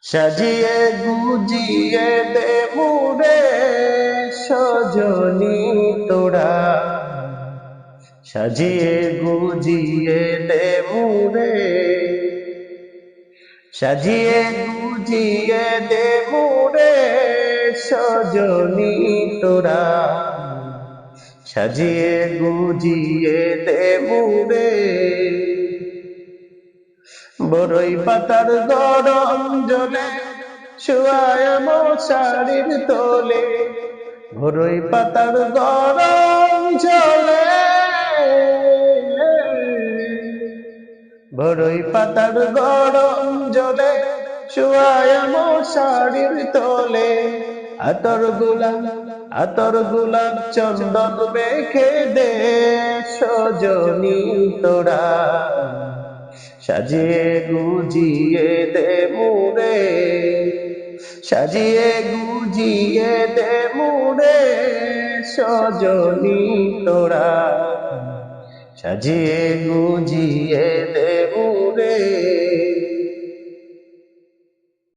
সাজিয়ে গুজিয়ে দে মুরে সজনী তোরা, সাজিয়ে গুজিয়ে দে মুরে, সাজিয়ে গুজিয়ে দে মুরে সজনী তোরা, সাজিয়ে গুজিয়ে দে মুরে। বড়ই পাতার গরম জলে শুয়ায় মশারির তোলে, বড়ই পাতার গরম জলে, বড়ই পাতার গরম জলে শুয়ায় মশারির তোলে। আতর গোলাপ চন্দন মেখে দে সজনী তোরা, সাজিয়ে গুজিয়ে দে মুরে, সাজিয়ে গুজিয়ে দে মুরে সজনী তোরা, সাজিয়ে গুজিয়ে দে